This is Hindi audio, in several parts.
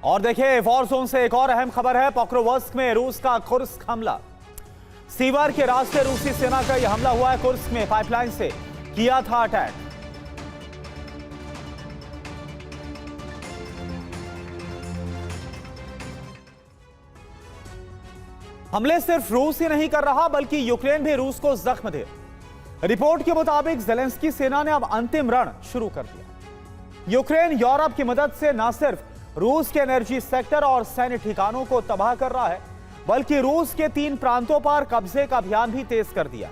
और देखिए वॉर जोन से एक और अहम खबर है। पोक्रोवस्क में रूस का कुर्स्क हमला। सीवर के रास्ते रूसी सेना का यह हमला हुआ है। कुर्स्क में पाइपलाइन से किया था अटैक। हमले सिर्फ रूस ही नहीं कर रहा बल्कि यूक्रेन भी रूस को जख्म दे। रिपोर्ट के मुताबिक ज़ेलेंस्की सेना ने अब अंतिम रण शुरू कर दिया। यूक्रेन यूरोप की मदद से न सिर्फ रूस के एनर्जी सेक्टर और सैन्य ठिकानों को तबाह कर रहा है बल्कि रूस के 3 प्रांतों पर कब्जे का अभियान भी तेज कर दिया।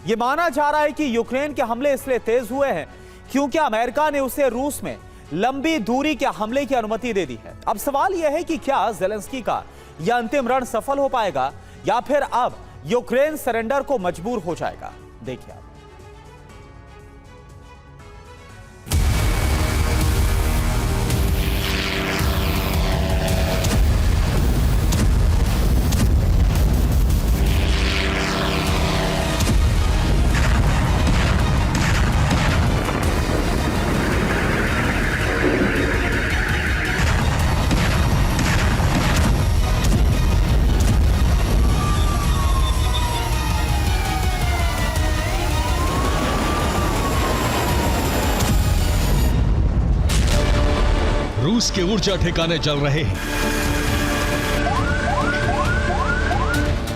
यह माना जा रहा है कि यूक्रेन के हमले इसलिए तेज हुए हैं क्योंकि अमेरिका ने उसे रूस में लंबी दूरी के हमले की अनुमति दे दी है। अब सवाल यह है कि क्या ज़ेलेंस्की का यह अंतिम रण सफल हो पाएगा या फिर अब यूक्रेन सरेंडर को मजबूर हो जाएगा। देखिए आप। रूस के ऊर्जा ठिकाने जल रहे हैं।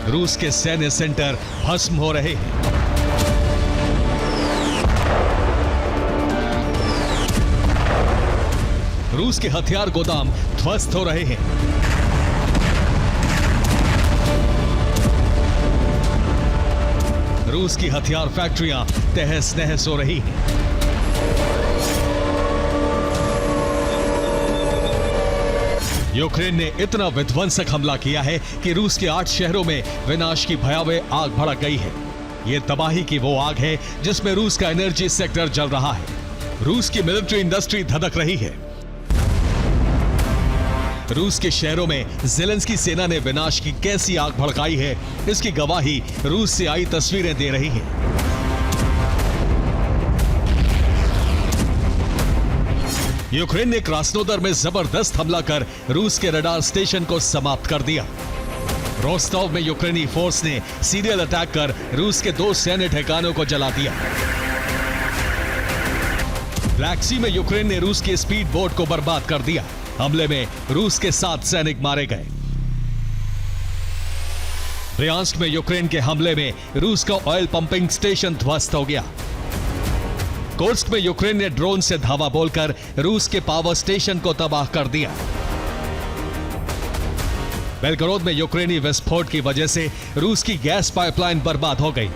रूस के सैन्य सेंटर भस्म हो रहे हैं। रूस के हथियार गोदाम ध्वस्त हो रहे हैं। रूस की हथियार फैक्ट्रियां तहस नहस हो रही हैं। यूक्रेन ने इतना विध्वंसक हमला किया है कि रूस के 8 शहरों में विनाश की भयावह आग भड़क गई है। यह तबाही की वो आग है जिसमें रूस का एनर्जी सेक्टर जल रहा है। रूस की मिलिट्री इंडस्ट्री धधक रही है। रूस के शहरों में ज़ेलेंस्की सेना ने विनाश की कैसी आग भड़काई है, इसकी गवाही रूस से आई तस्वीरें दे रही हैं। यूक्रेन ने क्रास्नोदर में जबरदस्त हमला कर रूस के रडार स्टेशन को समाप्त कर दिया। रोस्टोव में यूक्रेनी फोर्स ने सीरियल अटैक कर रूस के 2 सैन्य ठिकानों को जला दिया। ब्लैक सी में यूक्रेन ने रूस के स्पीड बोट को बर्बाद कर दिया। हमले में रूस के 7 सैनिक मारे गए। ब्रियांस्क में यूक्रेन के हमले में रूस का ऑयल पंपिंग स्टेशन ध्वस्त हो गया। कुर्स्क में यूक्रेन ने ड्रोन से धावा बोलकर रूस के पावर स्टेशन को तबाह कर दिया। बेलगोरोद में यूक्रेनी विस्फोट की वजह से रूस की गैस पाइपलाइन बर्बाद हो गई।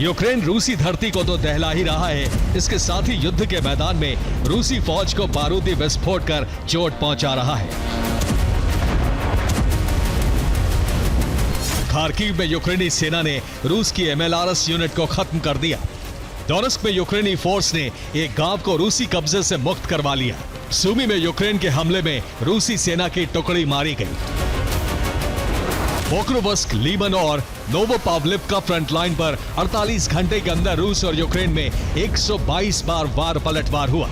यूक्रेन रूसी धरती को तो दहला ही रहा है, इसके साथ ही युद्ध के मैदान में रूसी फौज को बारूदी विस्फोट कर चोट पहुंचा रहा है। खार्किव में यूक्रेनी सेना ने रूस की MLRS यूनिट को खत्म कर दिया। डोनेस्क में यूक्रेनी फोर्स ने एक गांव को रूसी कब्जे से मुक्त करवा लिया। सुमी में यूक्रेन के हमले में रूसी सेना की टुकड़ी मारी गई। पोक्रोवस्क, लीमन और नोवोपावलिवका फ्रंट लाइन पर 48 घंटे के अंदर रूस और यूक्रेन में 122 बार वार पलटवार हुआ।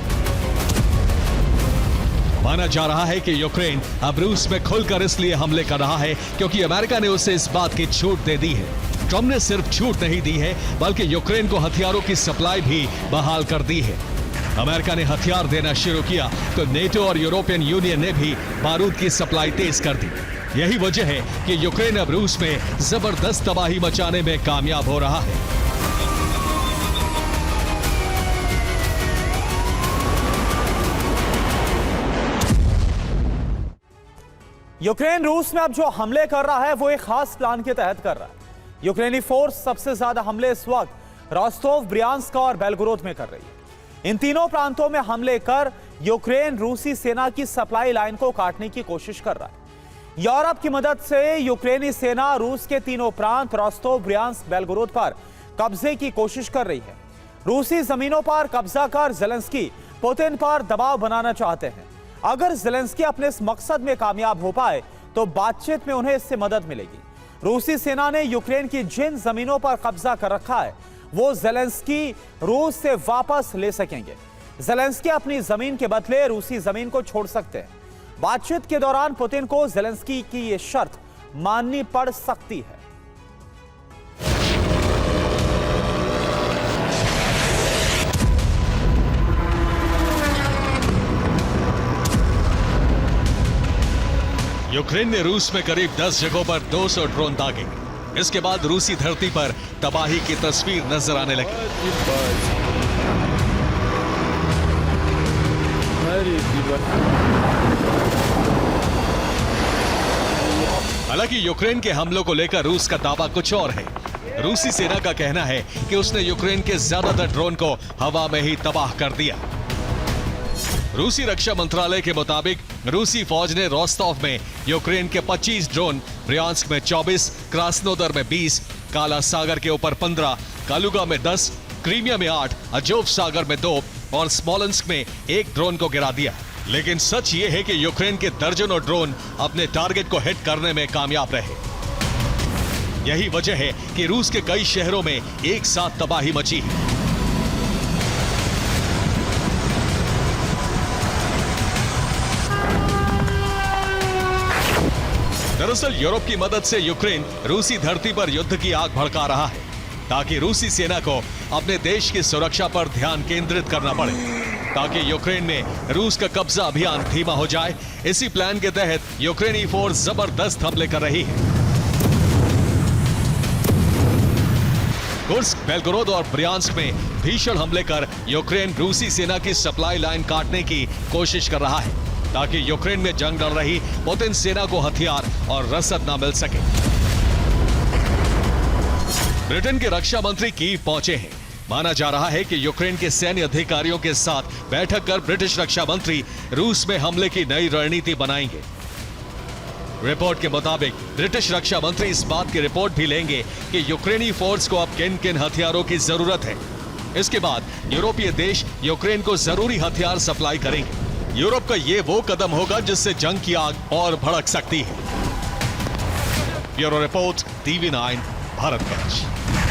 माना जा रहा है कि यूक्रेन अब रूस में खुलकर इसलिए हमले कर रहा है क्योंकि अमेरिका ने उसे इस बात की छूट दे दी है। ट्रंप ने सिर्फ छूट नहीं दी है बल्कि यूक्रेन को हथियारों की सप्लाई भी बहाल कर दी है। अमेरिका ने हथियार देना शुरू किया तो नेटो और यूरोपियन यूनियन ने भी बारूद की सप्लाई तेज कर दी। यही वजह है कि यूक्रेन अब रूस में जबरदस्त तबाही मचाने में कामयाब हो रहा है। यूक्रेन रूस में अब जो हमले कर रहा है वो एक खास प्लान के तहत कर रहा है। यूक्रेनी फोर्स सबसे ज्यादा हमले इस वक्त रोस्टोव, ब्रियांस्क और बेलगोरोद में कर रही है। इन तीनों प्रांतों में हमले कर यूक्रेन रूसी सेना की सप्लाई लाइन को काटने की कोशिश कर रहा है। यूरोप की मदद से यूक्रेनी सेना रूस के तीनों प्रांत रोस्टोव, ब्रियांस्क, बेलगोरोद पर कब्जे की कोशिश कर रही है। रूसी जमीनों पर कब्जा कर ज़ेलेंस्की पुतिन पर दबाव बनाना चाहते हैं। अगर ज़ेलेंस्की अपने इस मकसद में कामयाब हो पाए तो बातचीत में उन्हें इससे मदद मिलेगी। रूसी सेना ने यूक्रेन की जिन जमीनों पर कब्जा कर रखा है वो ज़ेलेंस्की रूस से वापस ले सकेंगे। जेलेंस्की अपनी जमीन के बदले रूसी जमीन को छोड़ सकते हैं। बातचीत के दौरान पुतिन को जेलेंस्की की यह शर्त माननी पड़ सकती है। यूक्रेन ने रूस में करीब 10 जगहों पर 200 ड्रोन दागे। इसके बाद रूसी धरती पर तबाही की तस्वीर नजर आने लगी। हालांकि यूक्रेन के हमलों को लेकर रूस का दावा कुछ और है। रूसी सेना का कहना है कि उसने यूक्रेन के ज्यादातर ड्रोन को हवा में ही तबाह कर दिया। रूसी रक्षा मंत्रालय के मुताबिक रूसी फौज ने रोस्टोव में यूक्रेन के 25 ड्रोन, ब्रियांस्क में 24, क्रास्नोदर में 20, काला सागर के ऊपर 15, कालुगा में 10, क्रीमिया में 8, अजोव सागर में 2 और स्मोलेंस्क में 1 ड्रोन को गिरा दिया। लेकिन सच ये है कि यूक्रेन के दर्जनों ड्रोन अपने टारगेट को हिट करने में कामयाब रहे। यही वजह है कि रूस के कई शहरों में एक साथ तबाही मची है। दरअसल यूरोप की मदद से यूक्रेन रूसी धरती पर युद्ध की आग भड़का रहा है ताकि रूसी सेना को अपने देश की सुरक्षा पर ध्यान केंद्रित करना पड़े, ताकि यूक्रेन में रूस का कब्जा अभियान धीमा हो जाए। इसी प्लान के तहत यूक्रेनी फोर्स जबरदस्त हमले कर रही है। कुर्स्क, बेलगोरोद और ब्रियांस्क में भीषण हमले कर यूक्रेन रूसी सेना की सप्लाई लाइन काटने की कोशिश कर रहा है ताकि यूक्रेन में जंग लड़ रही पुतिन सेना को हथियार और रसद न मिल सके। ब्रिटेन के रक्षा मंत्री कीव पहुंचे हैं। माना जा रहा है कि यूक्रेन के सैन्य अधिकारियों के साथ बैठक कर ब्रिटिश रक्षा मंत्री रूस में हमले की नई रणनीति बनाएंगे। रिपोर्ट के मुताबिक ब्रिटिश रक्षा मंत्री इस बात की रिपोर्ट भी लेंगे कि यूक्रेनी फोर्स को अब किन किन हथियारों की जरूरत है। इसके बाद यूरोपीय देश यूक्रेन को जरूरी हथियार सप्लाई करेंगे। यूरोप का ये वो कदम होगा जिससे जंग की आग और भड़क सकती है। Bureau report, TV9, Bharatvarsh.